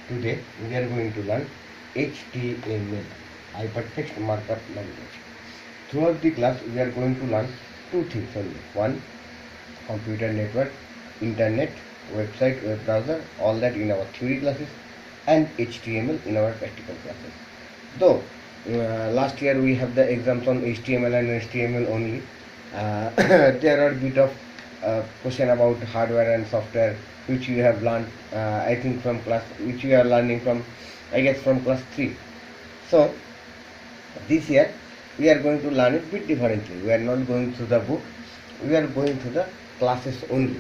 Today we are going to learn HTML, Hypertext Markup Language. Throughout the class we are going to learn two things only. One, computer network, internet, website, web browser, all that in our theory classes, and HTML in our practical classes. Though last year we have the exams on HTML and HTML only, there are bit of question about hardware and software which you have learned, I think from class, which you are learning from, I guess from class 3. So this year we are going to learn it bit differently. We are not going through the book, we are going through the classes only.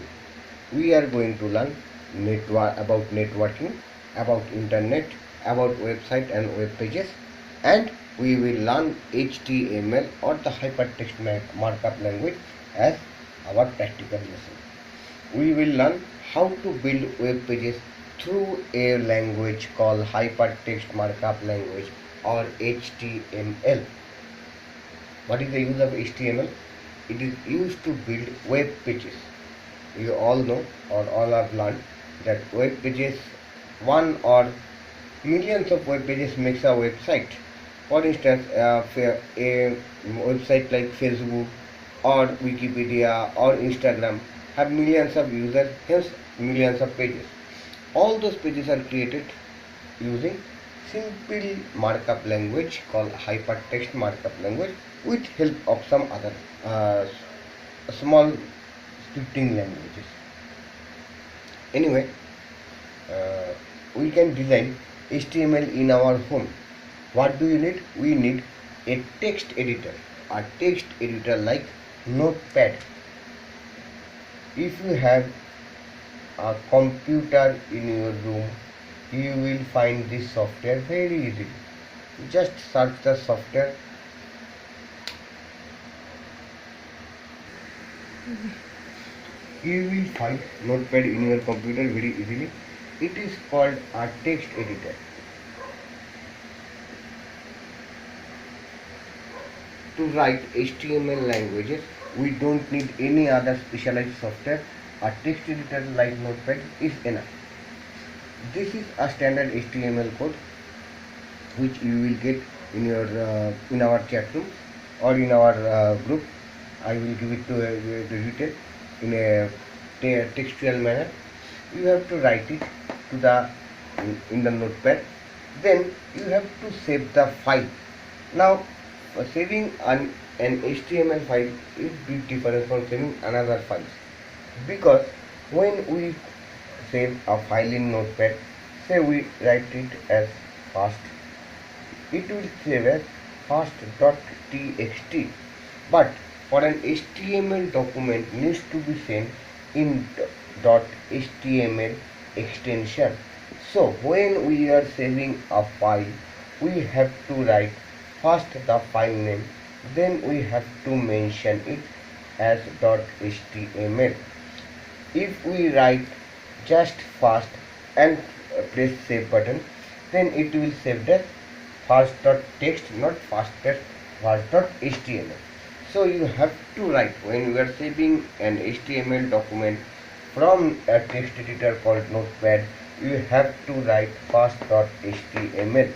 We are going to learn about networking, about internet, about website and web pages, and we will learn HTML or the hypertext markup language as our practical lesson. We will learn how to build web pages through a language called hypertext markup language or HTML. What is the use of HTML? It is used to build web pages. You all know or all have learned that web pages, one or millions of web pages makes a website. For instance, a website like Facebook or Wikipedia or Instagram have millions of users, hence millions of pages. All those pages are created using simple markup language called hypertext markup language with help of some other small scripting languages. Anyway, we can design HTML in our home. What do you need? We need a text editor like Notepad. If you have a computer in your room, you will find this software very easily. Just search the software. You will find Notepad in your computer very easily. It is called a text editor. To write HTML languages, we don't need any other specialized software. A text editor like Notepad is enough. This is a standard HTML code which you will get in your in our chat room or in our group. I will give it to written in a textual manner. You have to write it to the in the Notepad. Then you have to save the file. Now, saving an HTML file is bit different from saving another file, because when we save a file in Notepad, say we write it as fast, it will save as fast.txt, but for an HTML document needs to be sent in .html extension. So when we are saving a file, we have to write first the file name, then we have to mention it as .html. If we write just fast and press save button, then it will save that fast.txt, not fast.html. So you have to write, when you are saving an HTML document from a text editor called Notepad, you have to write fast.html.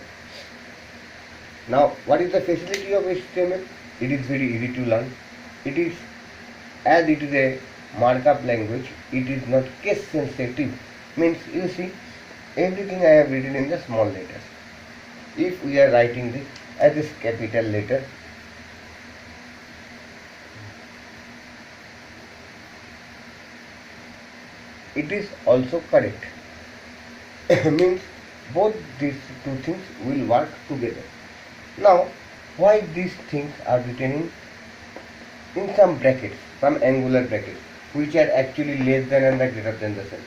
Now, what is the facility of HTML? It is very easy to learn. It is, as it is a markup language, it is not case sensitive. Means, you see, everything I have written in the small letters. If we are writing this as a capital letter, it is also correct. Means both these two things will work together. Now, why these things are written in some brackets, some angular brackets, which are actually less than and the greater than the sign,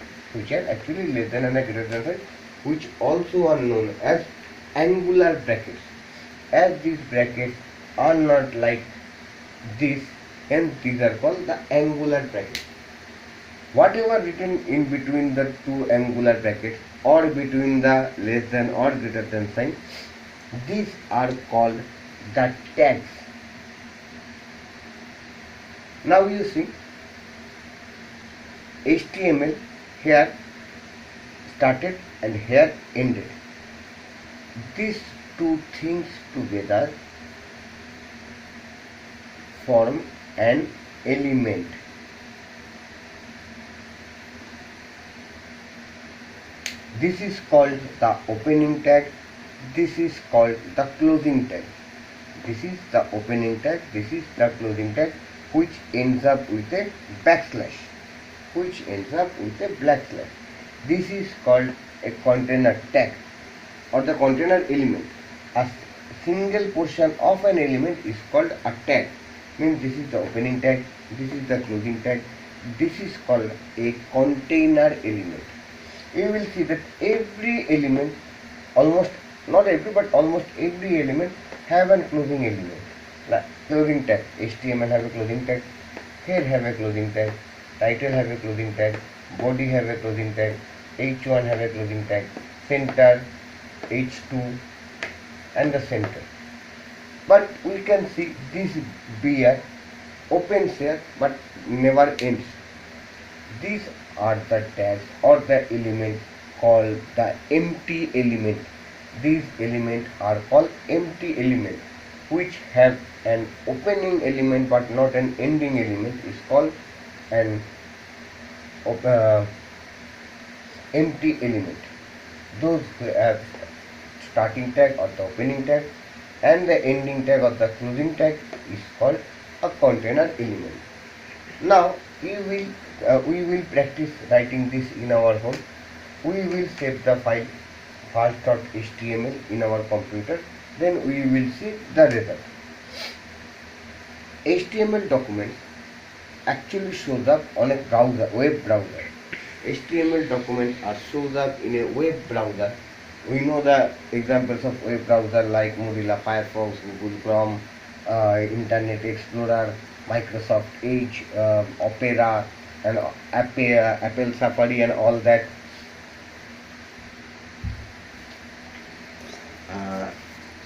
which also are known as angular brackets. As these brackets are not like this, and these are called the angular brackets. Whatever written in between the two angular brackets or between the less than or greater than sign, these are called the tags. Now you see HTML here, started and here ended. These two things together form an element. This is called the opening tag. This is called the closing tag. This is the opening tag. This is the closing tag, which ends up with a backslash. Which ends up with a backslash. This is called a container tag or the container element. A single portion of an element is called a tag. Means this is the opening tag. This is the closing tag. This is called a container element. You will see that every element, almost not every but almost every element have a closing element. Like closing tag, HTML have a closing tag, here have a closing tag, title have a closing tag, body have a closing tag, H1 have a closing tag, center, H2 and the center. But we can see this beer opens here but never ends. These are the tags or the element called the empty element. These elements are called empty element, which have an opening element but not an ending element, is called an empty element. Those who have starting tag or the opening tag and the ending tag or the closing tag is called a container element. Now we will practice writing this in our home. We will save the file first.html in our computer, then we will see the result. HTML documents actually shows up on a browser, web browser. HTML documents are shows up in a web browser. We know the examples of web browser like Mozilla Firefox, Google Chrome, Internet Explorer, Microsoft Edge, Opera, and Apple Safari, and all that.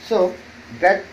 So that